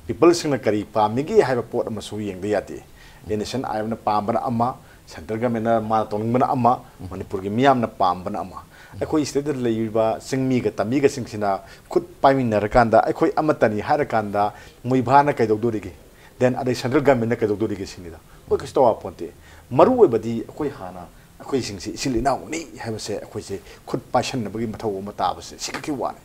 people sing na kari pa migi haiba pot ama su yeng de yati innocent IM na pam bana ama central government na ma tong bana ama manipur gi miyam na pam bana ama akhoi state da leiba singmi ga tami ga singsina khut paimin na rakanda akhoi amatani harakanda moi bhana kai dog dorigi then adai central government na kai dog dorigi sinida koi kisto aponte maru we badi akhoi hana akhoi singsi silina ni haba se akhoi se khut passion na bagi mathau ma ta base sikaki wane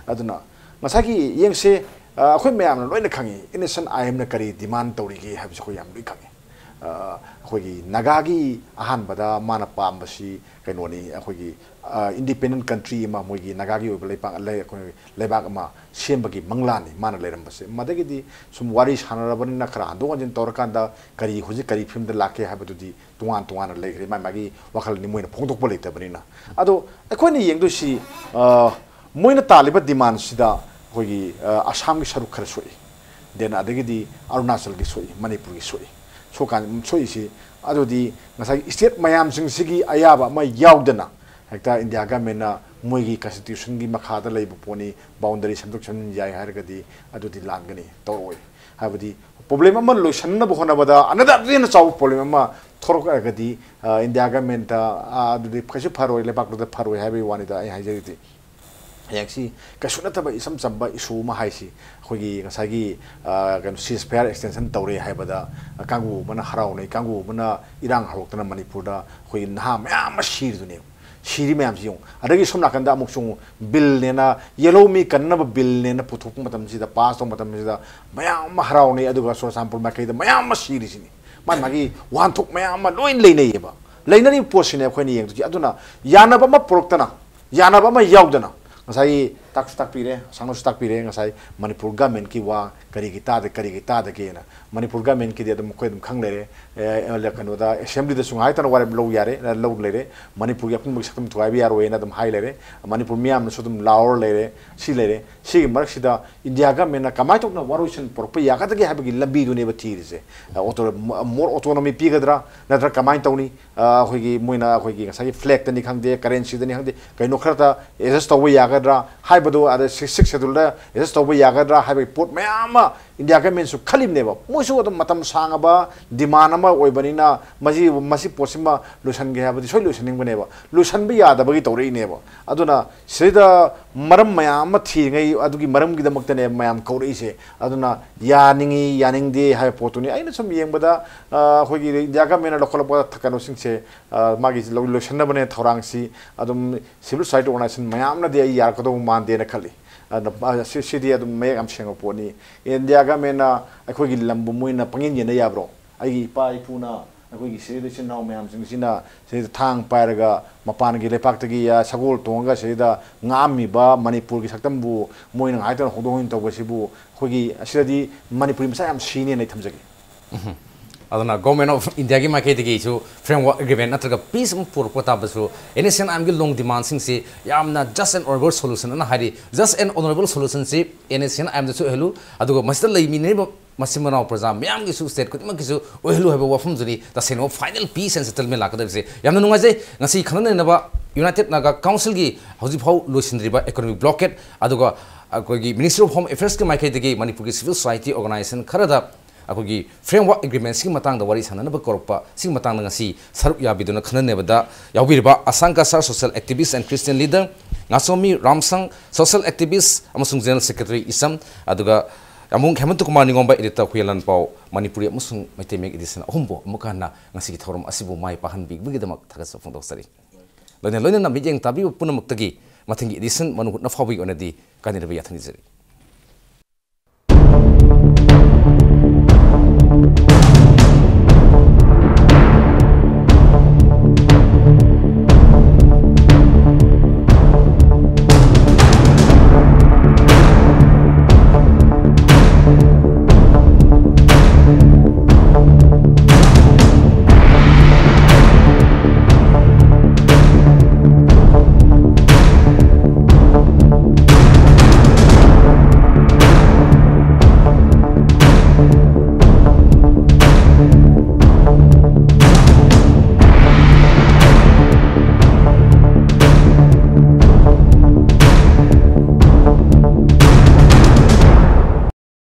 aduna masaki yengse akhoi mayam na loina khangi innocent IM na kari demand torigi haba se khoi yam lui khangi akhoi nagagi ahan bada mana pam basi kainoni akhoi independent country ma moigi nagagi oblai pa lebak ma sembagi manglani mana leram base madagi di sum wari sanarabani na khara do jin torkanda kari huji kari film da lake habadu di tuan legre ma magi wakal ni moina phongtok bolai tabani na ado akhoni yengdo si moina taliba demand sida hoigi assam gi saruk khara soi den adagi di arunachal gi soi manipur gi soi so kan soi si ado di ngasai state mayam sing sigi ayaba ma yaudana hekta India government na moigi constitution gi makha da leibu poni boundary sanduction jai hargadi adudi langani toroi habadi problem ma solution na bohona bada another reason chaw problem ma thorok agadi India government adudi kashi pharoi le bakdo da pharoi habi wani da ai haijiti yaksi kasuna taba isam samba isu ma haisi khogi ngasagi kan ceasefire extension tawre haibada kangu mana harau nei kangu mana irang harokna manipur da khoi na ma shir dune shiri mayam si yung adagi som nakanda amuk sung bill nena yellow mi kanna ba bill nena puthuk matam sida pass to matam sida mayam ma harau nei aduga so sample ma kai da mayam ma shiri sini man magi wan thuk mayam ma loin leinei ba leinani posine khoi ni yeng tu aduna yana ba ma proktana yana ba ma yaudana ngasai tak pire sangno tak pire ngasai manipur government ki wa kari ki ta de ke na manipur government ki de dum khoi dum khang lere le kanu da assembly da sungai tan ware lo yare lo lere manipur ya pung sakam tuai bi yaro na dum hai lere manipur miam so dum laor lere si marak sida India government na kamai tok na warusion por pa ya ka ta ge habagi lambi du ne ba thir se more autonomy pi gadra na dra kamai tawni khoi gi moina khoi gi ngasai flag ta ni khang de currency da ni khang de kai no khra ta adjust to ya gadra hai badu ada 6 schedule da adjust to ya gadra hai ba port mayama India government su khalim ne ba mo su matam sanga ba demand ma oi bani na masi posima lusan ge habadi soi lusaning bane ba lusan bi ya da bagi tawri ne ba aduna sida maram mayam thi ngai adugi maram gi damak ne mayam kauri se aduna yaning de hai potuni aina sum yeng bada hogi India government lokol pa thakano sing se magi lusan na bane thorang si adum civil society organization mayam na de yar ko do man de na khali city adum me am sengo poni India government na akhoi lambu muina pangin ye na yabro ai pa ipuna akhoi se de sin naw me am sing sina se thang pairaga mapan gi lepak tagi ya sagol tonga se da ngami ba manipur gi saktambu moina ngai tan hodong hin to basibu khoi gi asiradi manipur masa am sine nei thamjagi aduna government of India gi market gi chu framework agreement natraga peace pur pota basu NSN am gi long demand sing si yamna just an honorable solution na hari just an honorable solution si NSN am the chu helu aduga master lai mi ne masimana praja myam gi su state ko ma gi su ohelu haba wafum juni ta seno final peace and settlement la kadab se yamna nunga je ngasi khanana na ba United Naga Council gi hoji phau loisindriba economic blockade aduga akogi Ministry of Home Affairs ki market gi Manipur gi civil society organization kharada akogi framework agreement sing matang da wari sanana ba korpa sing matang nga si sarup ya biduna khanane bada yawbirba asangka sar social activist and Christian leader ngasomi ramsang social activist amasung general secretary isam aduga amung Hemantu Kumar Ningomba edita khuyalan pau Manipuri amasung maitemek edition ahumbo mukana ngasi thorom asibu mai pahan big bigidamak thagas phongdok sari loina na mijeng tabi punamuktagi mathingi edition Manung Hutna fawi onadi kanirabi yathani jari